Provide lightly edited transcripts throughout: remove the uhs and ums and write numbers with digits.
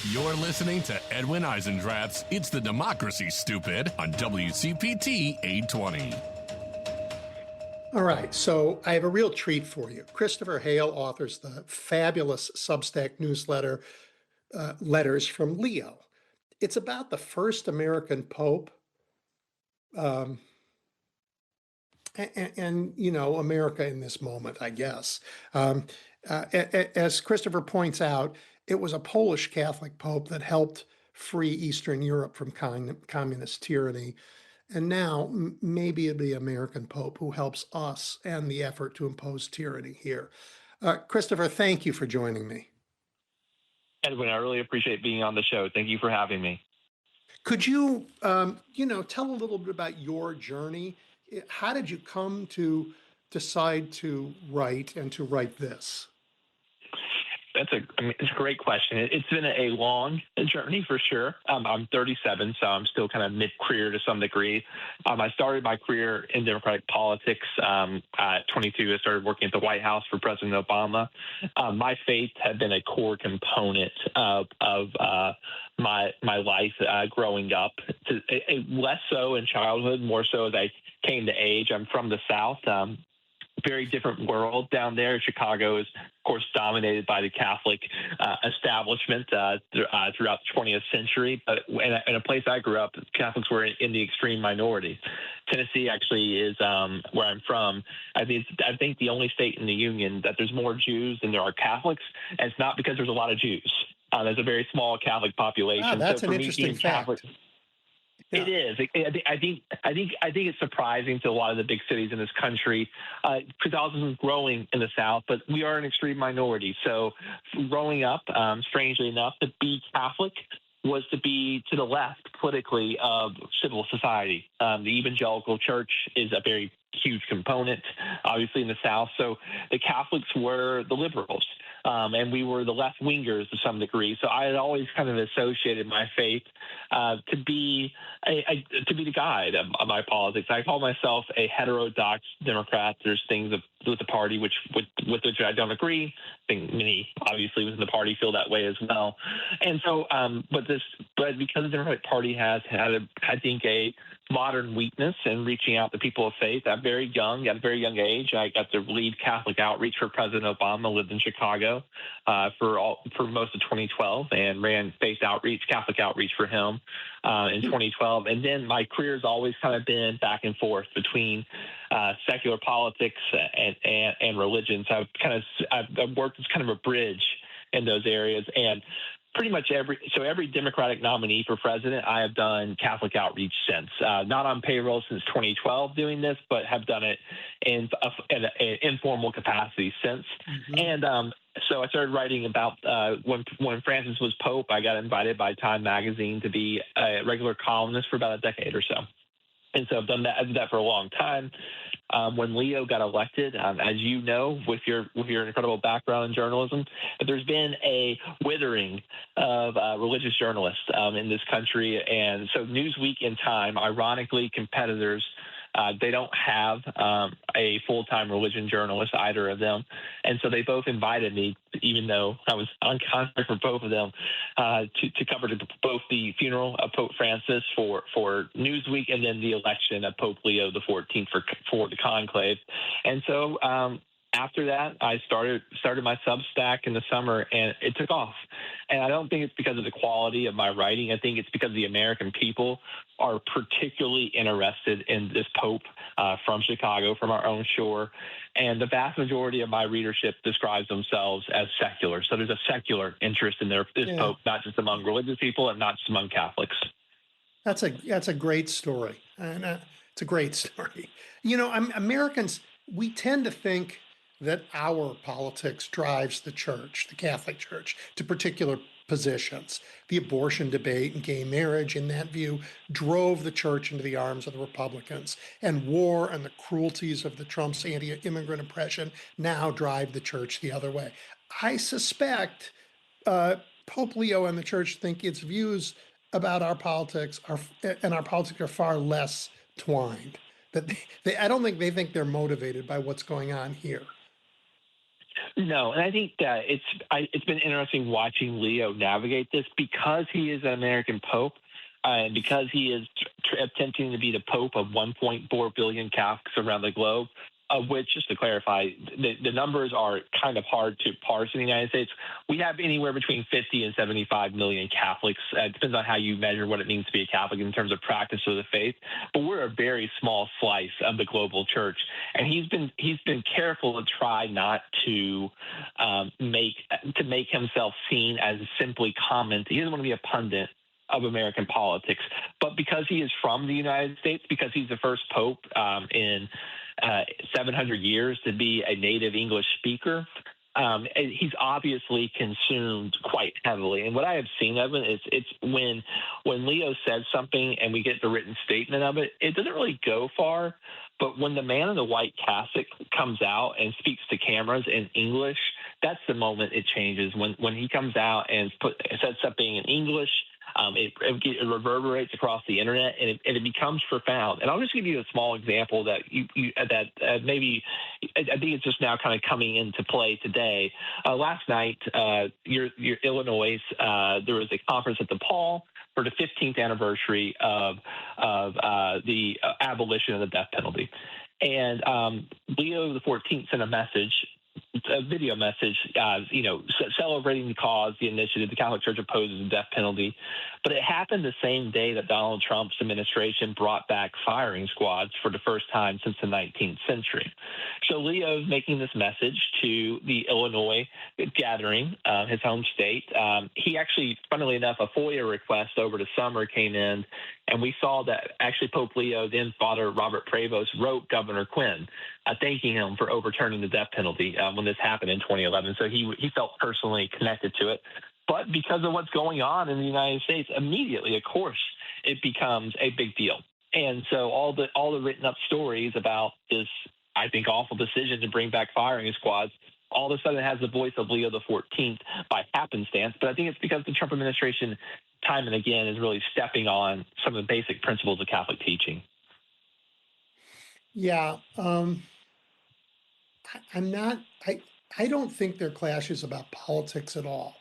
You're listening to Edwin Eisendrath's It's the Democracy, Stupid on WCPT 820. All right, so I have a real treat for you. Christopher Hale authors the fabulous Substack newsletter, Letters from Leo. It's about the first American Pope and, America in this moment, I guess. As Christopher points out, it was a Polish Catholic Pope that helped free Eastern Europe from communist tyranny. And now maybe it'll be American Pope who helps us end the effort to impose tyranny here. Christopher, thank you for joining me. Edwin, I really appreciate being on the show. Thank you for having me. Could you, tell a little bit about your journey? How did you come to decide to write this? It's a great question. It's been a long journey for sure. I'm 37, so I'm still kind of mid-career to some degree. I started my career in Democratic politics at 22. I started working at the White House for President Obama. My faith had been a core component of my life growing up. Less so in childhood, more so as I came to age. I'm from the South. Very different world down there. Chicago is, of course, dominated by the Catholic establishment throughout the 20th century. But in a place I grew up, Catholics were in the extreme minority. Tennessee actually is where I'm from. I think the only state in the union that there's more Jews than there are Catholics, and it's not because there's a lot of Jews. There's a very small Catholic population. That's an interesting fact. Yeah. It is. I think it's surprising to a lot of the big cities in this country. Catholicism is growing in the South, but we are an extreme minority. So growing up, strangely enough, to be Catholic was to be to the left politically of civil society. The evangelical church is a very huge component, obviously, in the South. So the Catholics were the liberals. And we were the left-wingers to some degree. So I had always kind of associated my faith to be the guide of my politics. I call myself a heterodox Democrat. There's things with the party with which I don't agree. I think many, obviously, within the party feel that way as well. And so, but because the Democratic Party has had, I think, a modern weakness in reaching out to people of faith. At a very young age, I got to lead Catholic outreach for President Obama. Lived in Chicago for most of 2012 and ran Catholic outreach for him in 2012. And then my career has always kind of been back and forth between secular politics and religion. So I've worked as kind of a bridge in those areas. And pretty much every Democratic nominee for president, I have done Catholic outreach since. Not on payroll since 2012 doing this, but have done it in an informal capacity since. Mm-hmm. And so I started writing about when Francis was Pope. I got invited by Time magazine to be a regular columnist for about a decade or so. And so I've done that. I did that for a long time. When Leo got elected, as you know, with your incredible background in journalism, there's been a withering of religious journalists in this country. And so Newsweek and Time, ironically, competitors, they don't have a full-time religion journalist, either of them. And so they both invited me, even though I was on contract for both of them, to cover both the funeral of Pope Francis for Newsweek and then the election of Pope Leo XIV for the conclave. And so after that, I started my Substack in the summer, and it took off. And I don't think it's because of the quality of my writing. I think it's because the American people are particularly interested in this Pope from Chicago, from our own shore. And the vast majority of my readership describes themselves as secular. So there's a secular interest in this Pope, not just among religious people and not just among Catholics. That's a great story. And it's a great story. Americans, we tend to think that our politics drives the church, the Catholic Church, to particular positions. The abortion debate and gay marriage, in that view, drove the church into the arms of the Republicans. And war and the cruelties of the Trump's anti-immigrant oppression now drive the church the other way. I suspect Pope Leo and the church think its views about our politics are far less twined. That I don't think they think they're motivated by what's going on here. No, and I think that it's been interesting watching Leo navigate this because he is an American pope. And because he is attempting to be the Pope of 1.4 billion Catholics around the globe, of which, just to clarify, the numbers are kind of hard to parse in the United States. We have anywhere between 50 and 75 million Catholics. It depends on how you measure what it means to be a Catholic in terms of practice of the faith. But we're a very small slice of the global church, and he's been careful to try not to make himself seen as simply comment. He doesn't want to be a pundit of American politics, but because he is from the United States, because he's the first pope in 700 years to be a native English speaker, he's obviously consumed quite heavily. And what I have seen of it is it's when Leo says something and we get the written statement of it, it doesn't really go far. But when the man in the white cassock comes out and speaks to cameras in English, that's the moment it changes. When he comes out and says something in English, it reverberates across the internet, and it becomes profound. And I'll just give you a small example that maybe I think it's just now kind of coming into play today. Last night, your Illinois, there was a conference at the Paul for the 15th anniversary of the abolition of the death penalty, and Leo the 14th sent a video message, celebrating the cause, the initiative. The Catholic Church opposes the death penalty. But it happened the same day that Donald Trump's administration brought back firing squads for the first time since the 19th century. So Leo's making this message to the Illinois gathering, his home state. He actually, funnily enough, a FOIA request over the summer came in, and we saw that actually Pope Leo, then Father Robert Prevost, wrote Governor Quinn thanking him for overturning the death penalty when this happened in 2011. So he felt personally connected to it. But because of what's going on in the United States, immediately, of course, it becomes a big deal. And so all the written up stories about this, I think, awful decision to bring back firing squads, all of a sudden it has the voice of Leo the 14th by happenstance. But I think it's because the Trump administration, time and again, is really stepping on some of the basic principles of Catholic teaching. Yeah. I don't think their clash is about politics at all.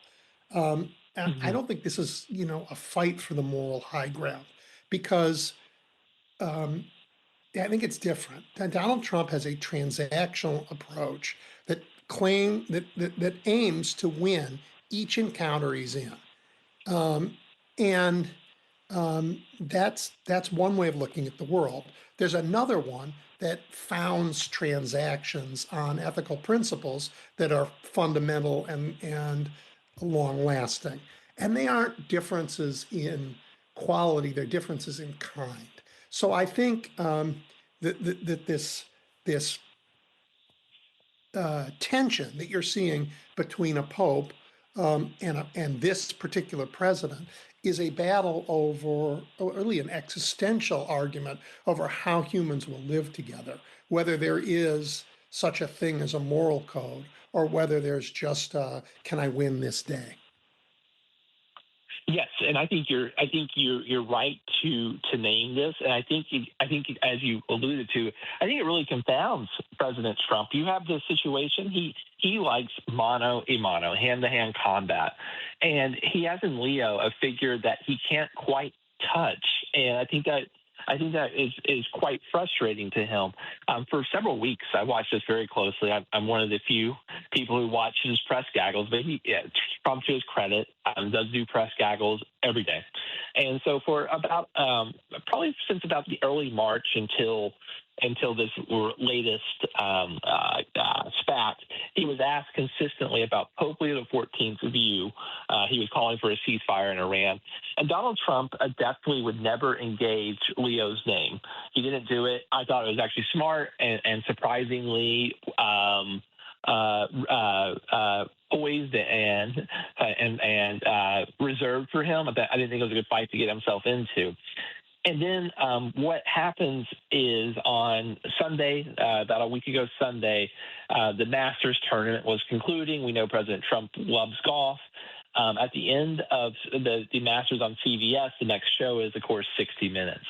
I don't think this is, a fight for the moral high ground, because I think it's different. Donald Trump has a transactional approach that aims to win each encounter he's in, and that's one way of looking at the world. There's another one that founds transactions on ethical principles that are fundamental and long lasting. And they aren't differences in quality, they're differences in kind. So I think that this tension that you're seeing between a pope and this particular president is a battle over, or really an existential argument over how humans will live together, whether there is such a thing as a moral code, or whether there's just can I win this day? Yes, and I think you're right to name this, and I think as you alluded to, I think it really confounds President Trump. You have this situation; he likes mano a mano, hand-to-hand combat, and he has in Leo a figure that he can't quite touch, and I think that is quite frustrating to him. For several weeks, I watched this very closely. I'm one of the few people who watch his press gaggles, but Trump, to his credit, does do press gaggles every day. And so for about probably since about the early March until this latest spat, he was asked consistently about Pope Leo XIV's view. He was calling for a ceasefire in Iran. And Donald Trump definitely would never engage Leo's name. He didn't do it. I thought it was actually smart and surprisingly poised and reserved for him. I didn't think it was a good fight to get himself into. And then what happens is on Sunday, about a week ago Sunday, the Masters tournament was concluding. We know President Trump loves golf. At the end of the Masters on CBS, the next show is, of course, 60 Minutes.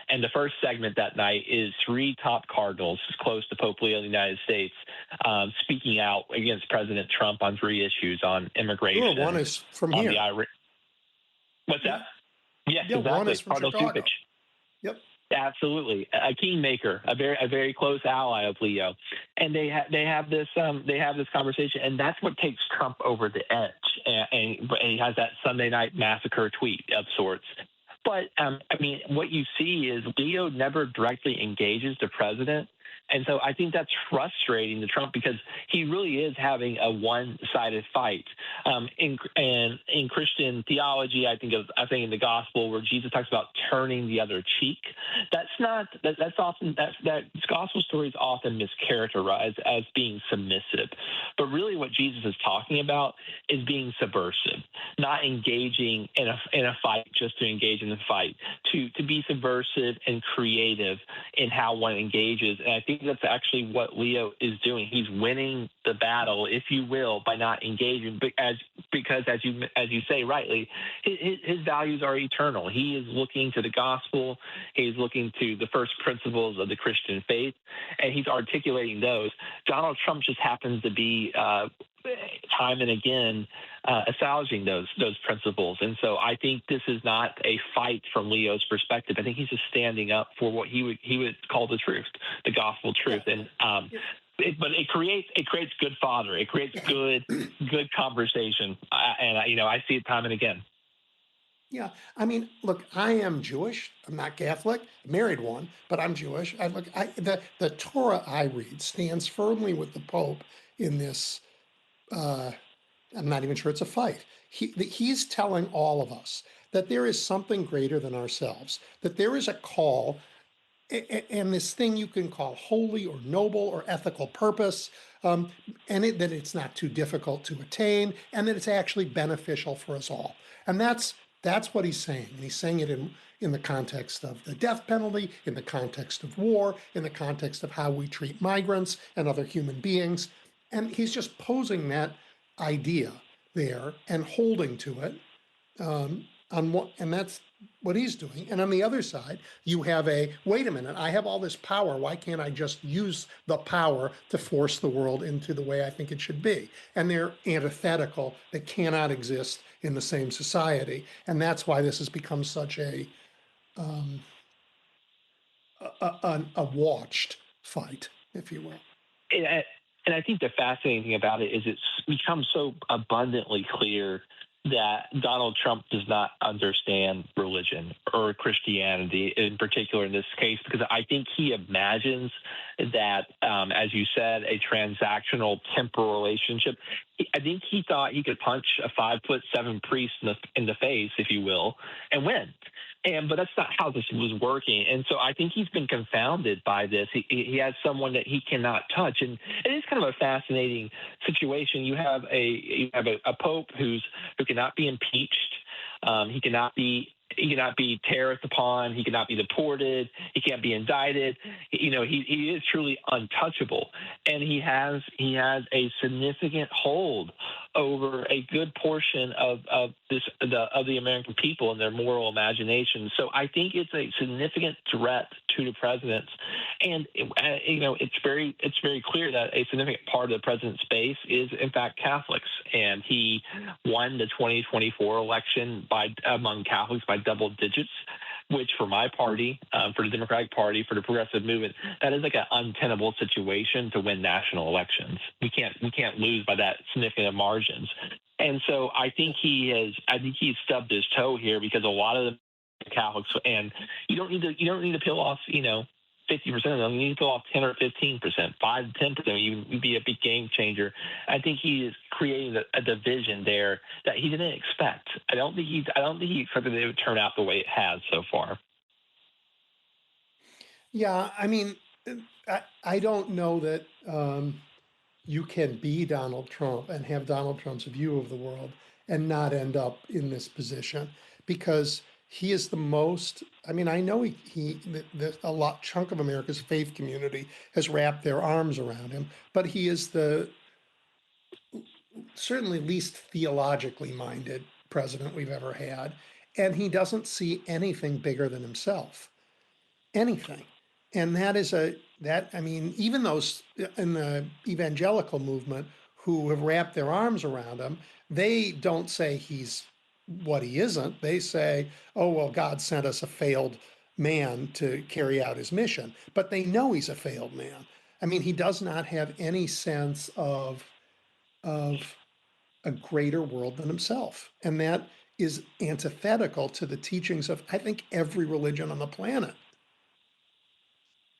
And the first segment that night is three top cardinals close to Pope Leo of the United States speaking out against President Trump on three issues: on immigration. Sure, one is from on here. The What's that? Yes, Yeah, exactly. one is from Cardinal Chicago. Cupich. Yep. Absolutely, a kingmaker, a very close ally of Leo, and they have this conversation, and that's what takes Trump over the edge, and he has that Sunday night massacre tweet of sorts. But I mean, what you see is Leo never directly engages the president. And so I think that's frustrating to Trump, because he really is having a one-sided fight. In Christian theology, I think in the gospel where Jesus talks about turning the other cheek. That gospel story is often mischaracterized as being submissive, but really what Jesus is talking about is being subversive, not engaging in a fight just to engage in the fight, to be subversive and creative in how one engages. And I think that's actually what Leo is doing. He's winning the battle, if you will, by not engaging, because as you say rightly, his values are eternal. He is looking to the gospel. He's looking to the first principles of the Christian faith, and he's articulating those. Donald Trump just happens to be time and again espousing those principles. And so I think this is not a fight from Leo's perspective. I think he's just standing up for what he would call the truth, the gospel truth. And but it creates good fodder. It creates good conversation. And I see it time and again. Yeah, I mean, look, I am Jewish. I'm not Catholic. I married one, but I'm Jewish. The Torah I read stands firmly with the Pope in this. I'm not even sure it's a fight. He's telling all of us that there is something greater than ourselves, that there is a call, and this thing you can call holy or noble or ethical purpose, and that it's not too difficult to attain, and that it's actually beneficial for us all. And that's what he's saying. And he's saying it in the context of the death penalty, in the context of war, in the context of how we treat migrants and other human beings. And he's just posing that idea there and holding to it, and that's what he's doing. And on the other side, you have wait a minute, I have all this power. Why can't I just use the power to force the world into the way I think it should be? And they're antithetical. They cannot exist in the same society. And that's why this has become such a watched fight, if you will. And I think the fascinating thing about it is it's become so abundantly clear that Donald Trump does not understand religion or Christianity in particular in this case, because I think he imagines that, as you said, a transactional temporal relationship. I think he thought he could punch a 5'7" priest in the face, if you will, and win. But that's not how this was working. And so I think he's been confounded by this. He has someone that he cannot touch. And it is kind of a fascinating situation. You have a pope who cannot be impeached. He cannot be terrorist upon. He cannot be deported. He can't be indicted. He is truly untouchable, and he has a significant hold over a good portion of the American people and their moral imagination. So I think it's a significant threat to the president, and it's very clear that a significant part of the president's base is in fact Catholics, and he won the 2024 election among Catholics by double digits, which for my party, for the Democratic Party, for the progressive movement, that is like an untenable situation to win national elections. We can't lose by that significant margins. And so I think he's stubbed his toe here, because a lot of the Catholics, and you don't need to peel off 50% of them. You need to peel off 10 or 15%, 5 to 10%. You'd be a big game changer. I think he is creating a division there that he didn't expect. I don't think he expected it would turn out the way it has so far. Yeah, I mean, I don't know that you can be Donald Trump and have Donald Trump's view of the world and not end up in this position, because he is the most. I mean, I know a chunk of America's faith community has wrapped their arms around him, but he is certainly least theologically minded president we've ever had. And he doesn't see anything bigger than himself, anything. And that is I mean, even those in the evangelical movement who have wrapped their arms around him, they don't say he's what he isn't. They say, oh, well, God sent us a failed man to carry out his mission. But they know he's a failed man. I mean, he does not have any sense of a greater world than himself. And that is antithetical to the teachings of, I think, every religion on the planet.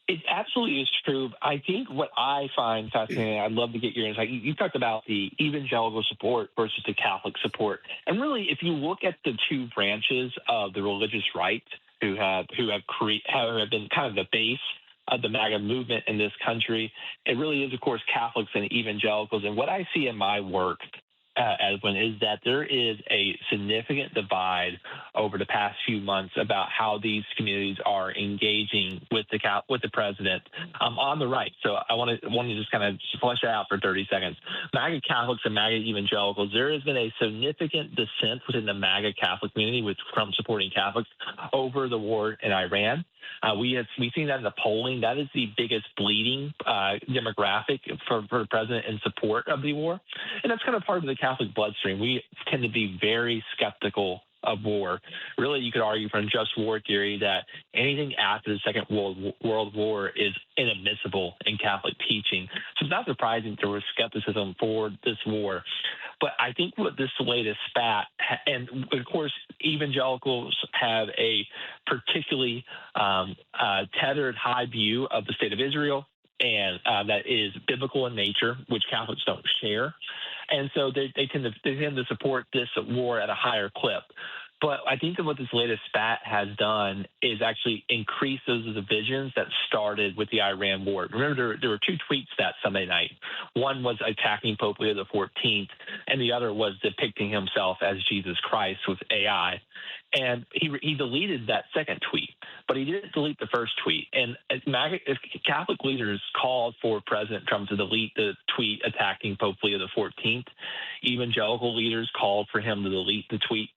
It absolutely is true. I think what I find fascinating, I'd love to get your insight. You talked about the evangelical support versus the Catholic support. And really, if you look at the two branches of the religious right who have been kind of the base of the MAGA movement in this country, it really is, of course, Catholics and evangelicals. And what I see in my work, Edwin, is that there is a significant divide over the past few months about how these communities are engaging with the president on the right. So I want to just kind of flesh it out for 30 seconds. MAGA Catholics and MAGA evangelicals, there has been a significant dissent within the MAGA Catholic community from supporting Catholics over the war in Iran. We've seen that in the polling. That is the biggest bleeding demographic for the president in support of the war. And that's kind of part of the Catholic bloodstream. We tend to be very skeptical of war. Really, you could argue from just war theory that anything after the Second World War is inadmissible in Catholic teaching. So it's not surprising there was skepticism for this war. But I think what this latest spat, and of course, evangelicals have a particularly tethered high view of the state of Israel, and that is biblical in nature, which Catholics don't share. And so they tend to support this war at a higher clip. But I think that what this latest spat has done is actually increase those divisions that started with the Iran war. Remember, there were two tweets that Sunday night. One was attacking Pope Leo XIV, and the other was depicting himself as Jesus Christ with AI. And he deleted that second tweet, but he didn't delete the first tweet. And Catholic leaders called for President Trump to delete the tweet attacking Pope Leo XIV. Evangelical leaders called for him to delete the tweet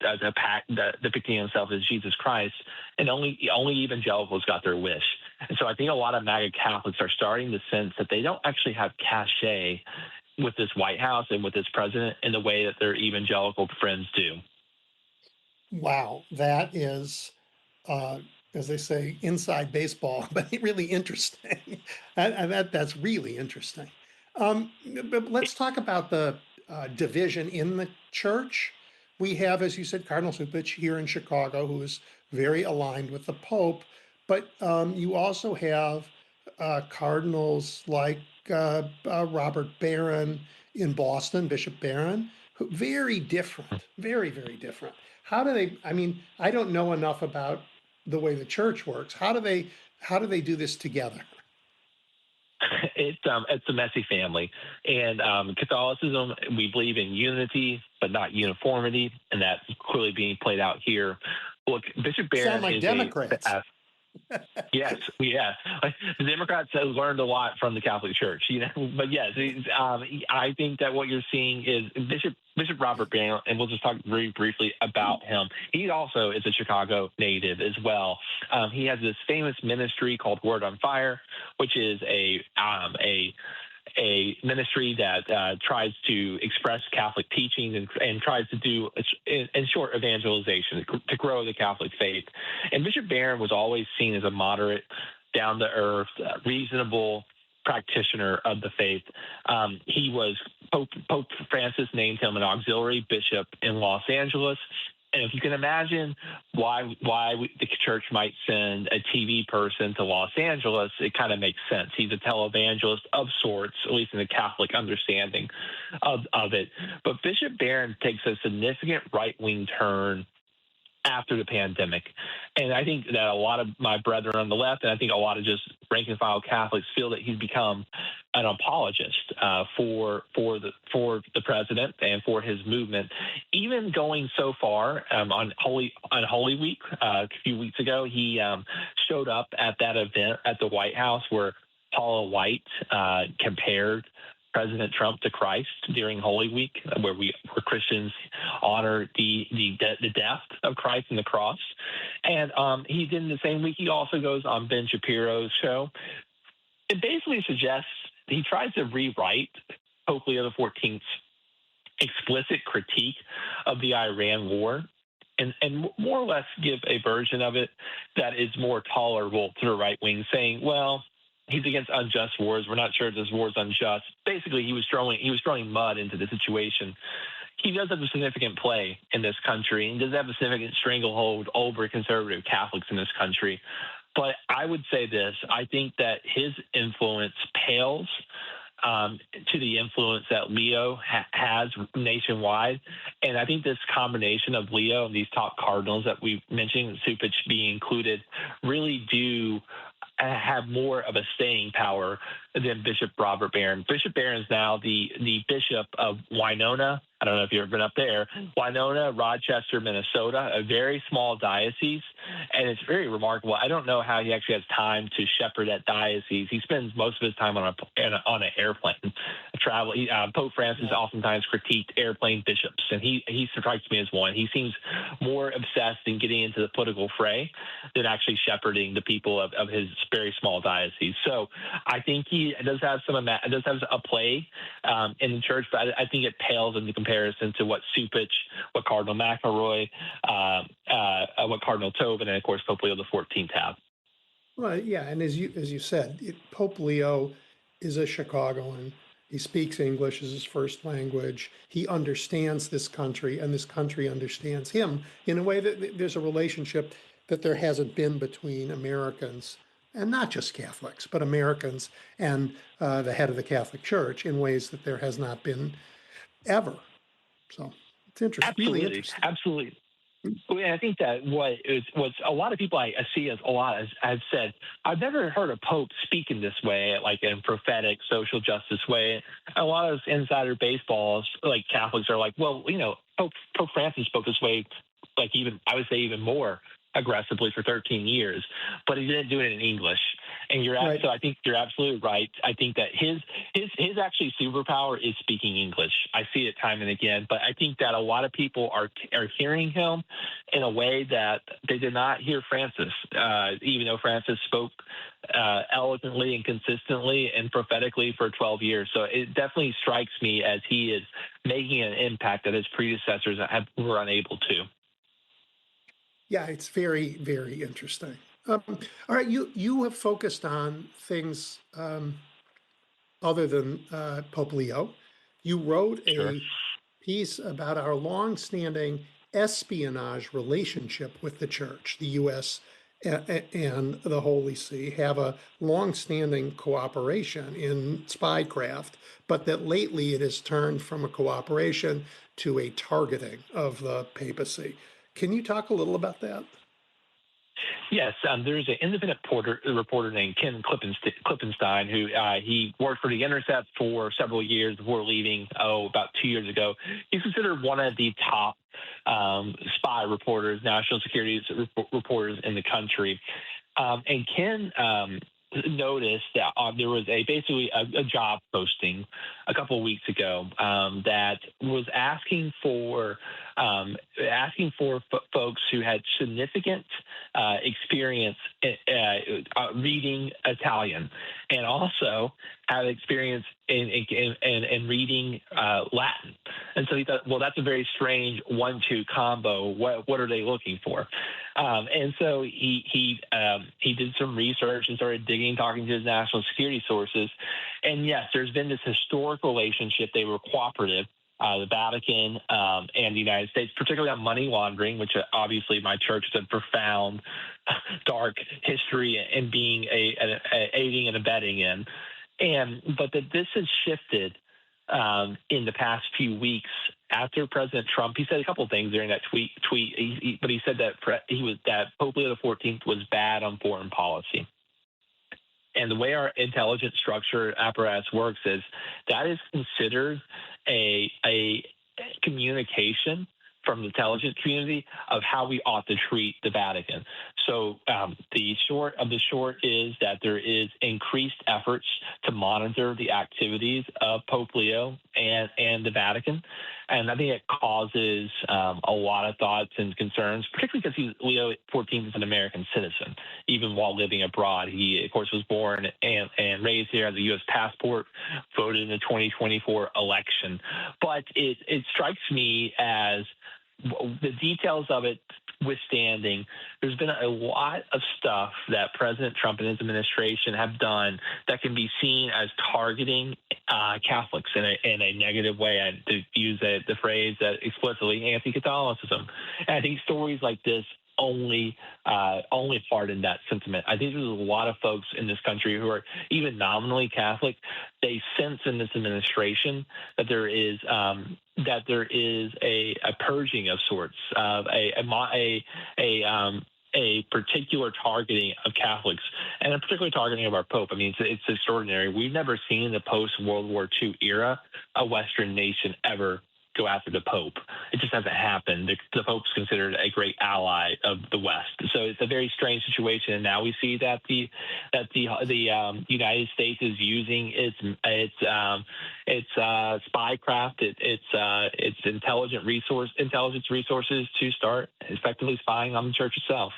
depicting himself as Jesus Christ. And only evangelicals got their wish. And so I think a lot of MAGA Catholics are starting to sense that they don't actually have cachet with this White House and with this president in the way that their evangelical friends do. Wow, that is, as they say, inside baseball, but really interesting. That's really interesting. But let's talk about the division in the church. We have, as you said, Cardinal Cupich here in Chicago, who is very aligned with the Pope. But you also have cardinals like Robert Barron in Boston, Bishop Barron, who very different, very, very different. How do they? I mean, I don't know enough about the way the church works. How do they do this together? It's a messy family, and Catholicism, we believe in unity but not uniformity, and that's clearly being played out here. Look, Bishop Barron sound like Democrats. Yes. The Democrats have learned a lot from the Catholic Church, But yes, I think that what you're seeing is Bishop Robert Barron, and we'll just talk very briefly about him. He also is a Chicago native as well. He has this famous ministry called Word on Fire, which is a ministry that tries to express Catholic teachings and tries to do, in short, evangelization to grow the Catholic faith. And Bishop Barron was always seen as a moderate, down-to-earth, reasonable practitioner of the faith. He was Pope Francis named him an auxiliary bishop in Los Angeles. And if you can imagine why the church might send a TV person to Los Angeles, it kind of makes sense. He's a televangelist of sorts, at least in the Catholic understanding of it. But Bishop Barron takes a significant right-wing turn after the pandemic. And I think that a lot of my brethren on the left, and I think a lot of just rank and file Catholics, feel that he's become an apologist for the president and for his movement, even going so far on Holy Week a few weeks ago. He showed up at that event at the White House where Paula White compared President Trump to Christ during Holy Week, where Christians honor the death of Christ and the cross. And he did in the same week. He also goes on Ben Shapiro's show. It basically suggests he tries to rewrite Pope Leo XIV's explicit critique of the Iran war, and more or less give a version of it that is more tolerable to the right wing, saying, well, he's against unjust wars. We're not sure if this war is unjust. Basically, he was throwing mud into the situation. He does have a significant play in this country, and does have a significant stranglehold over conservative Catholics in this country. But I would say this: I think that his influence pales to the influence that Leo has nationwide. And I think this combination of Leo and these top cardinals that we mentioned, Supich being included, really do have more of a staying power than Bishop Robert Barron. Bishop Barron is now the bishop of Winona. I don't know if you've ever been up there. Winona, Rochester, Minnesota, a very small diocese, and it's very remarkable. I don't know how he actually has time to shepherd that diocese. He spends most of his time on an airplane. Pope Francis oftentimes critiqued airplane bishops, and he strikes me as one. He seems more obsessed in getting into the political fray than actually shepherding the people of his very small diocese. So I think he does have a play in the church, but I think it pales in the comparison to what Supich, what Cardinal McElroy, what Cardinal Tobin, and of course Pope Leo XIV have. Well, yeah, and as you said, Pope Leo is a Chicagoan. He speaks English as his first language. He understands this country, and this country understands him in a way that there's a relationship that there hasn't been between Americans, and not just Catholics, but Americans and the head of the Catholic Church in ways that there has not been ever. So it's interesting. Absolutely, really interesting. Absolutely. Well, I think that what a lot of people I see as a lot have said, I've never heard a pope speak in this way, like in prophetic social justice way. A lot of insider baseballs, like Catholics, are like, well, Pope Francis spoke this way, like I would say even more aggressively for 13 years, but he didn't do it in English. And Right. So I think you're absolutely right. I think that his actually superpower is speaking English. I see it time and again, but I think that a lot of people are hearing him in a way that they did not hear Francis, even though Francis spoke eloquently and consistently and prophetically for 12 years. So it definitely strikes me as he is making an impact that his predecessors were unable to. Yeah, it's very, very interesting. All right, you have focused on things other than Pope Leo. You wrote Sure. a piece about our longstanding espionage relationship with the Church. The U.S. and the Holy See have a longstanding cooperation in spycraft, but that lately it has turned from a cooperation to a targeting of the papacy. Can you talk a little about that? Yes, there's an independent reporter named Ken Klippenstein who he worked for The Intercept for several years before leaving, about 2 years ago. He's considered one of the top spy reporters, national security reporters in the country. And Ken noticed that there was basically a job posting a couple of weeks ago that was asking for folks who had significant experience reading Italian and also have experience in reading Latin. And so he thought, well, that's a very strange 1-2 combo. What are they looking for? And so he did some research and started digging, talking to his national security sources. And yes, there's been this historic relationship. They were cooperative, the Vatican and the United States, particularly on money laundering, which obviously my church has a profound, dark history in being aiding and abetting in. But that this has shifted in the past few weeks after President Trump. He said a couple of things during that tweet. But he said that Pope Leo XIV was bad on foreign policy. And the way our intelligence structure apparatus works is that is considered a communication from the intelligence community of how we ought to treat the Vatican. So the short is that there is increased efforts to monitor the activities of Pope Leo and the Vatican. And I think it causes a lot of thoughts and concerns, particularly because Leo XIV is an American citizen, even while living abroad. He, of course, was born and raised here, has a U.S. passport, voted in the 2024 election. But it strikes me as the details of it withstanding, there's been a lot of stuff that President Trump and his administration have done that can be seen as targeting Catholics in a negative way. To use the phrase that explicitly, anti-Catholicism. And I think stories like this only harden that sentiment. I think there's a lot of folks in this country who are even nominally Catholic. They sense in this administration that there is a purging of sorts, of a particular targeting of Catholics, and a particular targeting of our Pope. I mean, it's extraordinary. We've never seen in the post-World War II era a Western nation ever go after the Pope. It just hasn't happened. The Pope's considered a great ally of the West. So it's a very strange situation. And now we see that the United States is using its spycraft, its intelligence resources to start effectively spying on the church itself.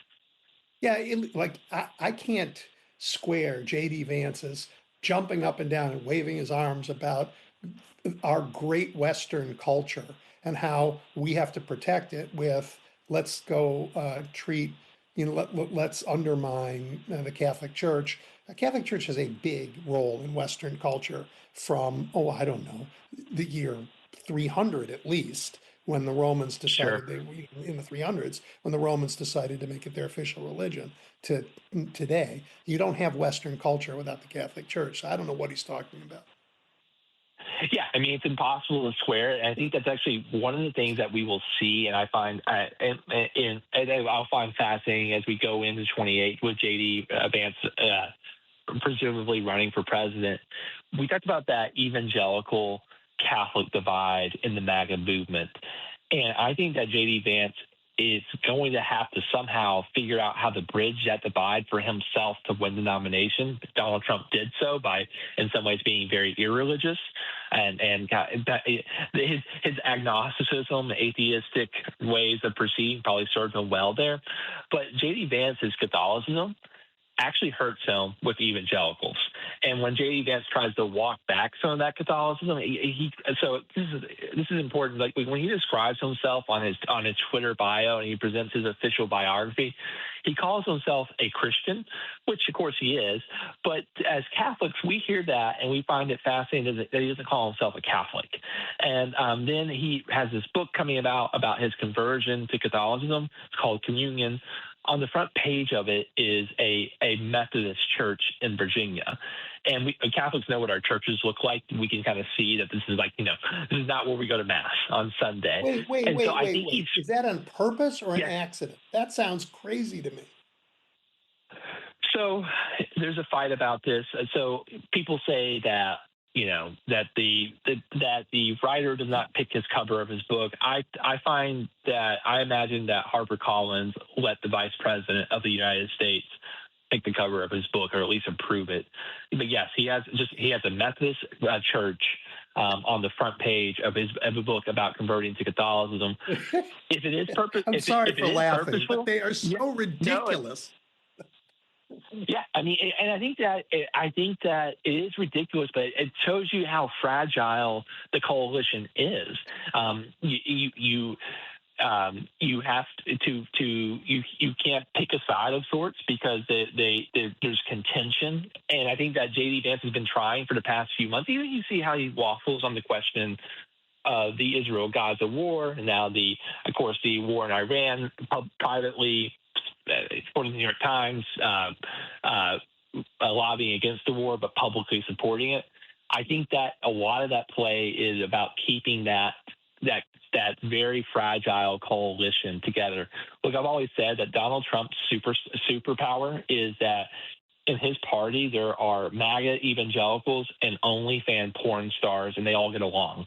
Yeah, I can't square J.D. Vance's jumping up and down and waving his arms about our great Western culture and how we have to protect it with let's go let's undermine the Catholic Church. The Catholic Church has a big role in Western culture from, I don't know, the year 300 at least, when the Romans decided in the 300s, when the Romans decided to make it their official religion, to today. You don't have Western culture without the Catholic Church. So I don't know what he's talking about. Yeah, I mean, it's impossible to square. And I think that's actually one of the things that we will see, and I find I'll find fascinating as we go into 28 with J.D. Vance presumably running for president. We talked about that evangelical Catholic divide in the MAGA movement, and I think that J.D. Vance is going to have to somehow figure out how to bridge that divide for himself to win the nomination. Donald Trump did so by, in some ways, being very irreligious, and his agnosticism, atheistic ways of proceeding probably served him well there. But J.D. Vance's Catholicism actually hurts him with evangelicals. And when J.D. Vance tries to walk back some of that Catholicism, so this is important. Like when he describes himself on his Twitter bio and he presents his official biography, he calls himself a Christian, which of course he is. But as Catholics, we hear that and we find it fascinating that he doesn't call himself a Catholic. And then he has this book coming about his conversion to Catholicism. It's called Communion. On the front page of it is a Methodist church in Virginia. And Catholics know what our churches look like. We can kind of see that this is this is not where we go to Mass on Sunday. Wait. Is that on purpose or an accident? That sounds crazy to me. So there's a fight about this. So people say that, that the writer does not pick his cover of his book. I imagine that HarperCollins let the Vice President of the United States pick the cover of his book, or at least approve it. But yes, he has a Methodist church on the front page of a book about converting to Catholicism. If it is purpose, I'm sorry for laughing, but they are so ridiculous. Yeah, I mean, and I think that it is ridiculous, but it shows you how fragile the coalition is. You have you can't pick a side of sorts because there's contention, and I think that J.D. Vance has been trying for the past few months. Even you see how he waffles on the question of the Israel-Gaza war, and now the war in Iran privately. According to the New York Times, lobbying against the war, but publicly supporting it. I think that a lot of that play is about keeping that very fragile coalition together. Look, I've always said that Donald Trump's superpower is that in his party, there are MAGA evangelicals and OnlyFans porn stars, and they all get along.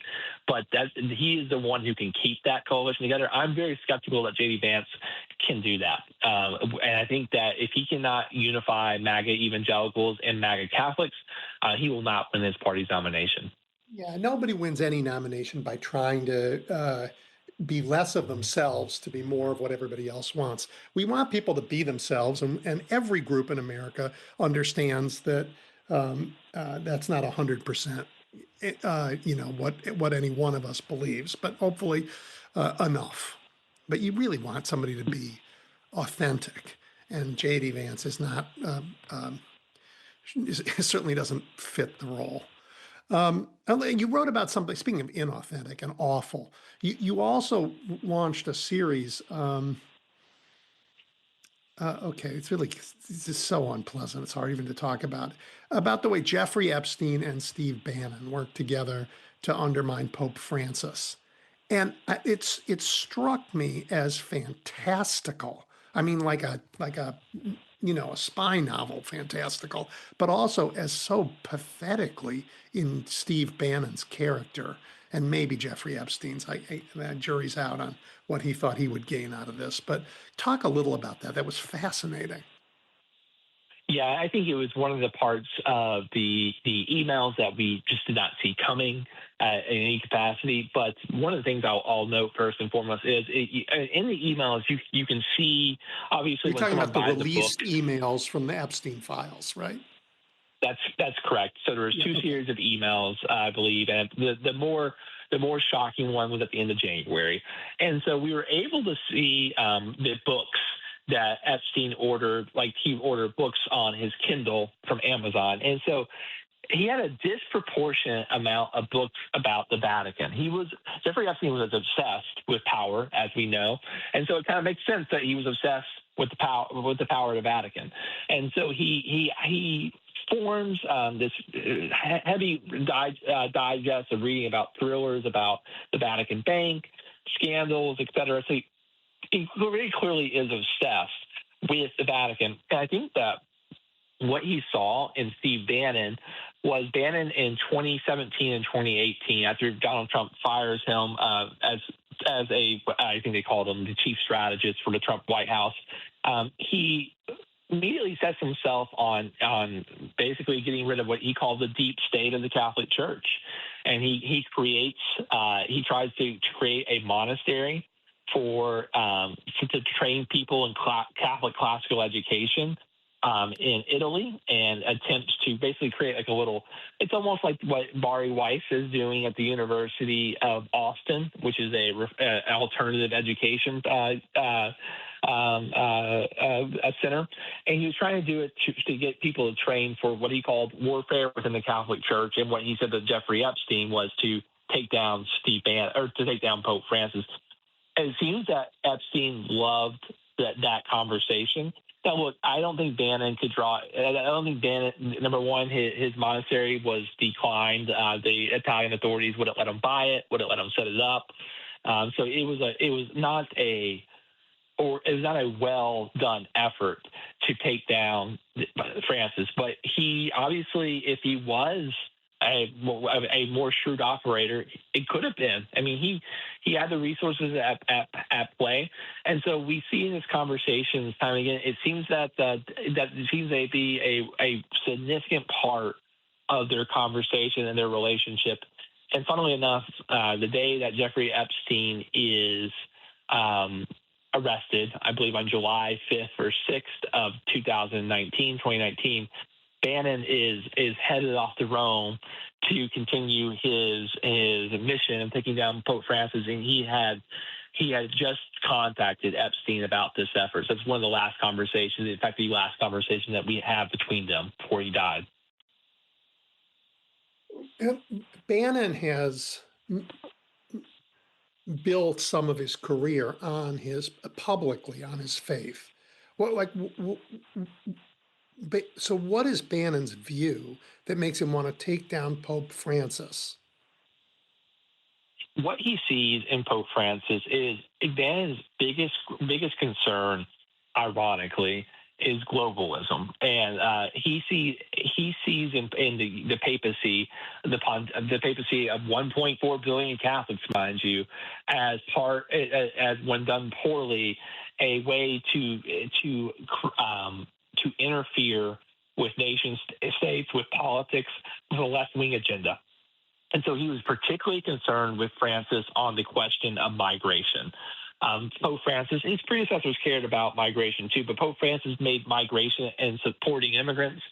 But he is the one who can keep that coalition together. I'm very skeptical that J.D. Vance can do that. And I think that if he cannot unify MAGA evangelicals and MAGA Catholics, he will not win his party's nomination. Yeah, nobody wins any nomination by trying to be less of themselves to be more of what everybody else wants. We want people to be themselves, and every group in America understands that that's not 100%. What any one of us believes, but hopefully enough. But you really want somebody to be authentic, and J.D. Vance is not. Certainly doesn't fit the role. You wrote about something, speaking of inauthentic and awful, you also launched a series. It's just so unpleasant. It's hard even to talk about the way Jeffrey Epstein and Steve Bannon worked together to undermine Pope Francis. And it struck me as fantastical. I mean, like a spy novel, fantastical, but also as so pathetically in Steve Bannon's character, and maybe Jeffrey Epstein's. The jury's out on what he thought he would gain out of this. But talk a little about that. That was fascinating. Yeah, I think it was one of the parts of the emails that we just did not see coming in any capacity. But one of the things I'll note first and foremost is in the emails you can see, obviously, you're when talking about the buys released book, emails from the Epstein files, right? That's correct. So there was two series of emails, I believe, and the more shocking one was at the end of January, and so we were able to see the books that Epstein ordered, like he ordered books on his Kindle from Amazon. And so he had a disproportionate amount of books about the Vatican. Jeffrey Epstein was obsessed with power, as we know. And so it kind of makes sense that he was obsessed with the power of the Vatican. And so he forms this heavy digest of reading about thrillers about the Vatican Bank, scandals, et cetera. So he very clearly is obsessed with the Vatican. And I think that what he saw in Steve Bannon was Bannon in 2017 and 2018, after Donald Trump fires him as I think they called him the chief strategist for the Trump White House. He immediately sets himself on basically getting rid of what he called the deep state of the Catholic Church. And he tries to create a monastery to train people in Catholic classical education in Italy, and attempts to basically create like a little. It's almost like what Bari Weiss is doing at the University of Austin, which is an alternative education a center, and he was trying to do it to get people to train for what he called warfare within the Catholic Church, and what he said to Jeffrey Epstein was to take down to take down Pope Francis. It seems that Epstein loved that conversation. Now, look, I don't think Bannon could draw. I don't think Bannon. Number one, his monastery was declined. The Italian authorities wouldn't let him buy it. Wouldn't let him set it up. So it was not a well done effort to take down Francis. But he obviously, if he was a more shrewd operator, it could have been. I mean, he had the resources at play, and so we see in this conversation time and again. It seems that seems to be a significant part of their conversation and their relationship. And funnily enough, the day that Jeffrey Epstein is arrested, I believe on July 5th or 6th of 2019, Bannon is headed off to Rome to continue his mission of taking down Pope Francis, and he had just contacted Epstein about this effort. So it's one of the last conversations, in fact, the last conversation that we have between them before he died. Bannon has built some of his career publicly on his faith. So what is Bannon's view that makes him want to take down Pope Francis? What he sees in Pope Francis is Bannon's biggest concern, ironically, is globalism, and he sees in the papacy, the papacy of 1.4 billion Catholics, mind you, as when done poorly, a way to interfere with nation states, with politics, with a left-wing agenda. And so he was particularly concerned with Francis on the question of migration. Pope Francis, his predecessors cared about migration too, but Pope Francis made migration and supporting immigrants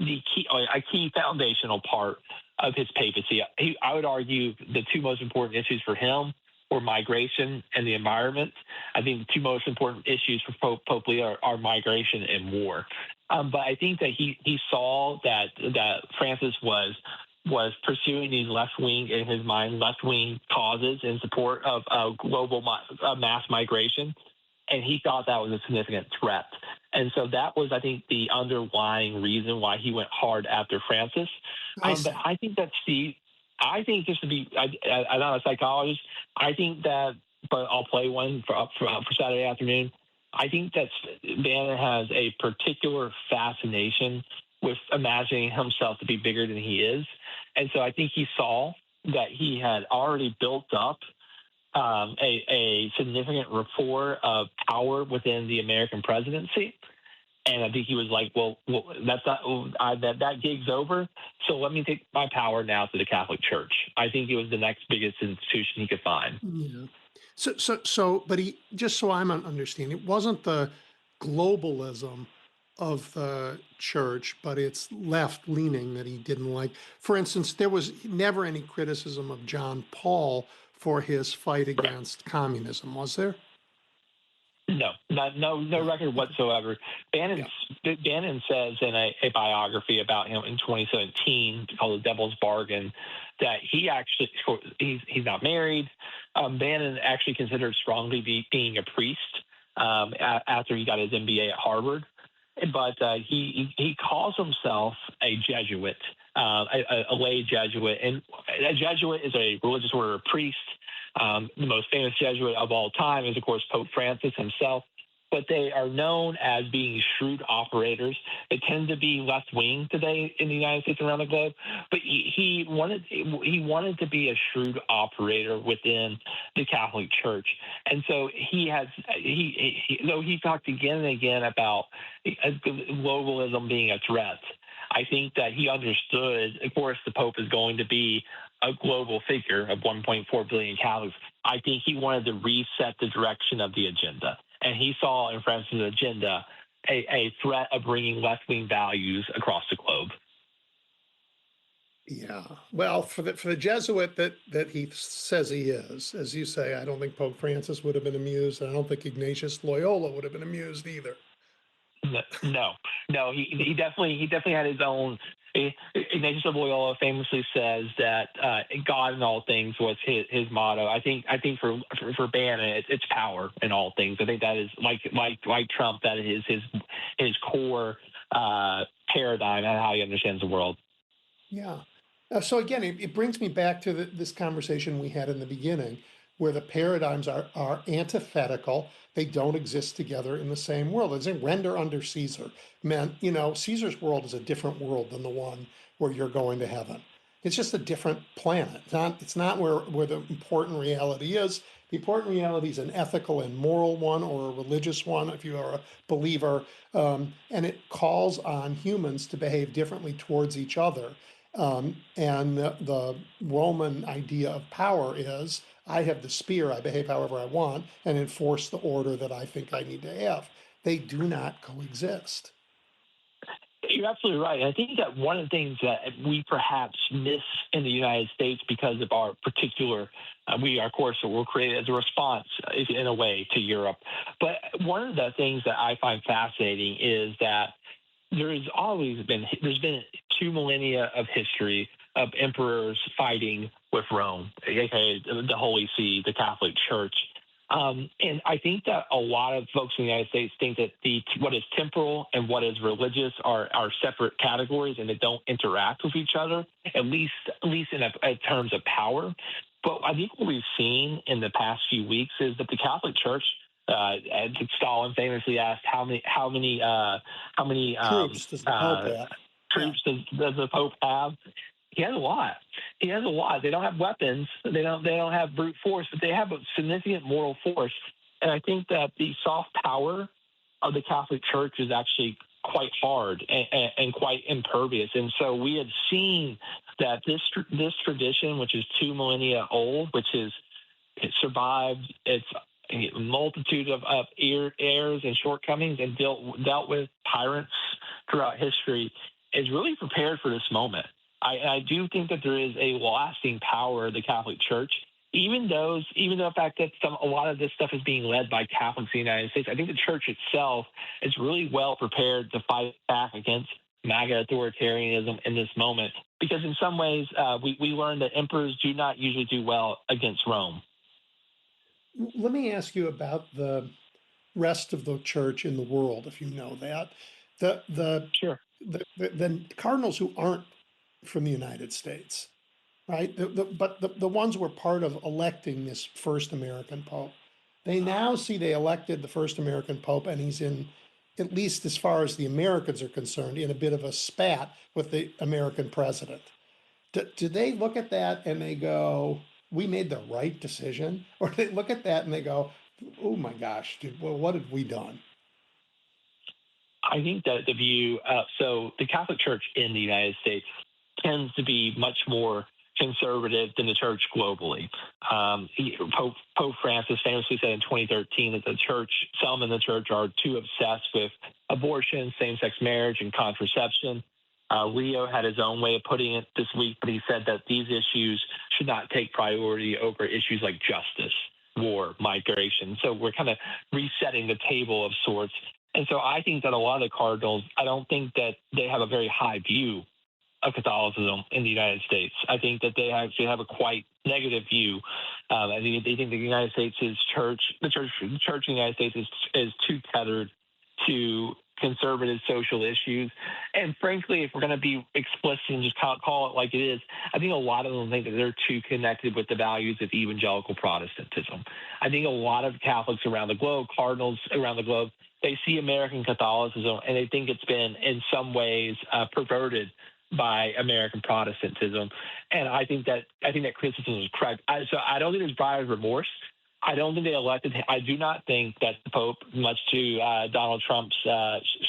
a key foundational part of his papacy. I would argue the two most important issues for him were migration and the environment. I think the two most important issues for Pope Leo are migration and war. But I think that he saw that Francis was pursuing these left-wing, in his mind, left-wing causes in support of global mass migration, and he thought that was a significant threat. And so that was, I think, the underlying reason why he went hard after Francis. But I think that, Steve, just to be, I'm not a psychologist, I think that, but I'll play one for Saturday afternoon. I think that Bannon has a particular fascination with imagining himself to be bigger than he is. And so I think he saw that he had already built up a significant rapport of power within the American presidency. And I think he was like, well that's not that gig's over. So let me take my power now to the Catholic Church. I think it was the next biggest institution he could find. Yeah. But he, just so I'm understanding, it wasn't the globalism of the church, but it's left leaning that he didn't like. For instance, there was never any criticism of John Paul for his fight against communism, was there? No record whatsoever. Bannon says in a biography about him in 2017 called The Devil's Bargain that he's not married. Bannon actually considered strongly being a priest after he got his MBA at Harvard. But he calls himself a Jesuit, a lay Jesuit. And a Jesuit is a religious order of priests. The most famous Jesuit of all time is, of course, Pope Francis himself. But they are known as being shrewd operators. They tend to be left-wing today in the United States and around the globe. But he wanted to be a shrewd operator within the Catholic Church, and so though he talked again and again about globalism being a threat. I think that he understood, of course, the Pope is going to be a global figure of 1.4 billion Catholics. I think he wanted to reset the direction of the agenda. And he saw in Francis' agenda a threat of bringing left-wing values across the globe. Yeah. Well, for the Jesuit that he says he is, as you say, I don't think Pope Francis would have been amused. And I don't think Ignatius Loyola would have been amused either. No. He definitely had his own. Ignatius of Loyola famously says that God in all things was his motto. I think for Bannon it's power in all things. I think that is like Trump. That is his core paradigm and how he understands the world. Yeah. So again, it brings me back to this conversation we had in the beginning, where the paradigms are antithetical. They don't exist together in the same world. It's a render under Caesar meant, Caesar's world is a different world than the one where you're going to heaven. It's just a different planet. It's not where the important reality is. The important reality is an ethical and moral one, or a religious one, if you are a believer. And it calls on humans to behave differently towards each other. And the Roman idea of power is, I have the spear, I behave however I want, and enforce the order that I think I need to have. They do not coexist. You're absolutely right. I think that one of the things that we perhaps miss in the United States because of our particular, of course, we're created as a response in a way to Europe. But one of the things that I find fascinating is that there's been 2 millennia of history of emperors fighting with Rome, aka the Holy See, the Catholic Church. And I think that a lot of folks in the United States think that what is temporal and what is religious are separate categories and they don't interact with each other, at least in terms of power. But I think what we've seen in the past few weeks is that the Catholic Church And Stalin famously asked how many Troops does the Pope have? troops does the Pope have? He has a lot. He has a lot. They don't have weapons. They don't have brute force, but they have a significant moral force. And I think that the soft power of the Catholic Church is actually quite hard and quite impervious. And so we have seen that this tradition, which is 2 millennia old, it survived its a multitude of errors and shortcomings and dealt with tyrants throughout history, is really prepared for this moment. I do think that there is a lasting power of the Catholic Church, even though the fact that a lot of this stuff is being led by Catholics in the United States. I think the Church itself is really well prepared to fight back against MAGA authoritarianism in this moment, because in some ways we learned that emperors do not usually do well against Rome. Let me ask you about the rest of the church in the world, if you know that. Sure. The cardinals who aren't from the United States, right? But the ones who were part of electing this first American Pope, they now see they elected the first American Pope, and he's in, at least as far as the Americans are concerned, in a bit of a spat with the American president. Do they look at that and they go, we made the right decision? Or do they look at that and they go, oh my gosh, dude, well, what have we done? I think that the view, so the Catholic Church in the United States tends to be much more conservative than the church globally. Pope Francis famously said in 2013 that some in the church are too obsessed with abortion, same-sex marriage, and contraception. Leo had his own way of putting it this week, but he said that these issues should not take priority over issues like justice, war, migration. So we're kind of resetting the table of sorts. And so I think that a lot of the cardinals, I don't think that they have a very high view of Catholicism in the United States. I think that they actually have a quite negative view. I think they think the United States the church in the United States is too tethered to conservative social issues. And frankly, if we're going to be explicit and just call it like it is, I think a lot of them think that they're too connected with the values of evangelical Protestantism. I think a lot of Catholics around the globe, cardinals around the globe, they see American Catholicism and they think it's been in some ways perverted by American Protestantism. And I think that criticism is correct. So I don't think there's buyer's remorse. I don't think they elected him. I do not think that the Pope, much to Donald Trump's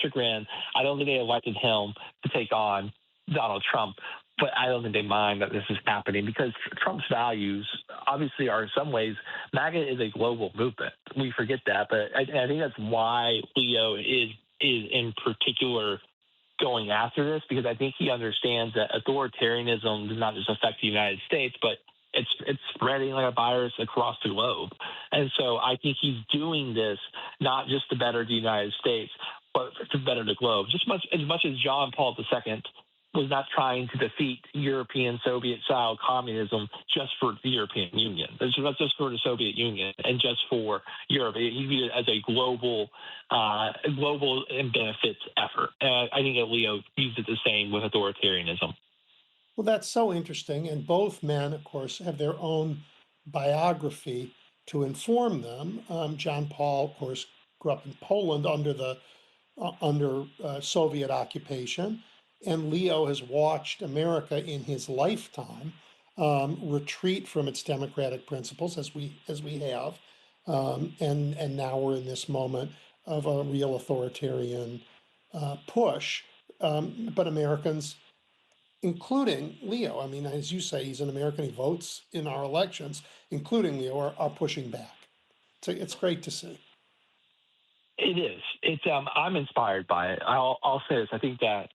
chagrin, I don't think they elected him to take on Donald Trump. But I don't think they mind that this is happening because Trump's values obviously are in some ways, MAGA is a global movement. We forget that. But I think that's why Leo is in particular going after this, because I think he understands that authoritarianism does not just affect the United States, but it's spreading like a virus across the globe. And so I think he's doing this not just to better the United States, but to better the globe. Just as much as John Paul II was not trying to defeat European Soviet-style communism just for the European Union. It's not just for the Soviet Union and just for Europe. He viewed it as a global and benefits effort. And I think that Leo used it the same with authoritarianism. Well, that's so interesting. And both men, of course, have their own biography to inform them. John Paul, of course, grew up in Poland under Soviet occupation. And Leo has watched America in his lifetime retreat from its democratic principles, as we have, and now we're in this moment of a real authoritarian push. But Americans, including Leo, I mean, as you say, he's an American. He votes in our elections, including Leo, are pushing back. So it's great to see. It is. I'm inspired by it. I'll say this. I think that.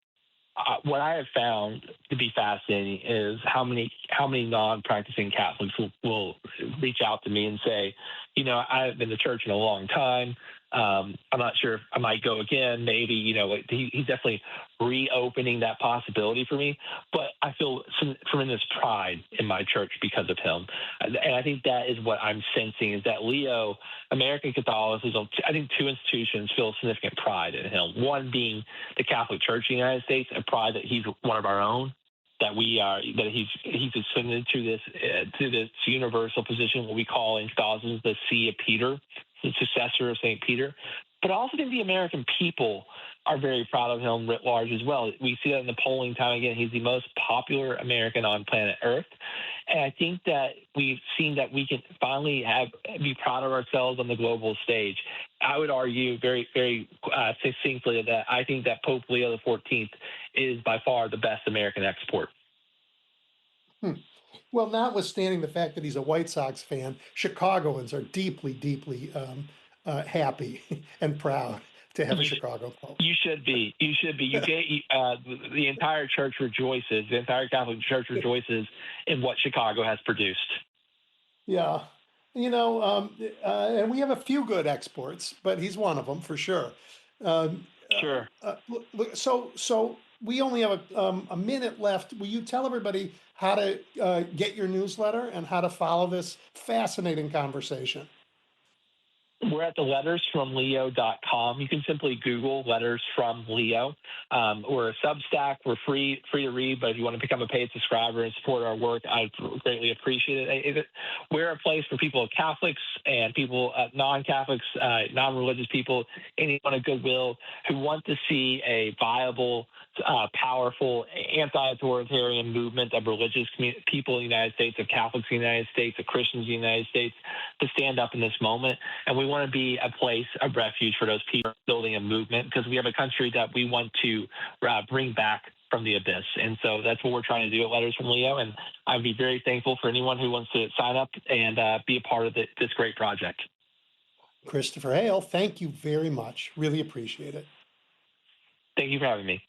What I have found to be fascinating is how many non-practicing Catholics will reach out to me and say, I haven't been to church in a long time. I'm not sure if I might go again. Maybe, he's definitely reopening that possibility for me. But I feel some tremendous pride in my church because of him. And I think that is what I'm sensing is that Leo, American Catholicism, I think two institutions feel significant pride in him. One being the Catholic Church in the United States, and pride that he's one of our own. That he's ascended to this universal position, what we call in Catholicism the See of Peter, the successor of St. Peter. But I also think the American people are very proud of him writ large as well. We see that in the polling time again. He's the most popular American on planet Earth. And I think that we've seen that we can finally be proud of ourselves on the global stage. I would argue very, very succinctly that I think that Pope Leo XIV is by far the best American export. Well, notwithstanding the fact that he's a White Sox fan, Chicagoans are deeply, deeply happy and proud to have a Chicago Pope. You should be. You should be. You get the entire church rejoices. The entire Catholic Church rejoices in what Chicago has produced. Yeah, and we have a few good exports, but he's one of them for sure. Sure. So we only have a minute left. Will you tell everybody how to get your newsletter and how to follow this fascinating conversation? We're at the lettersfromleo.com. You can simply Google Letters from Leo. We're a Substack. We're free to read, but if you want to become a paid subscriber and support our work, I'd greatly appreciate it. We're a place for people, Catholics and people, non-Catholics, non-religious people, anyone of goodwill who want to see a viable, powerful, anti-authoritarian movement of religious people in the United States, of Catholics in the United States, of Christians in the United States, to stand up in this moment. And we want to be a place of refuge for those people building a movement, because we have a country that we want to bring back from the abyss. And so that's what we're trying to do at Letters from Leo. And I'd be very thankful for anyone who wants to sign up and be a part of this great project. Christopher Hale, thank you very much. Really appreciate it. Thank you for having me.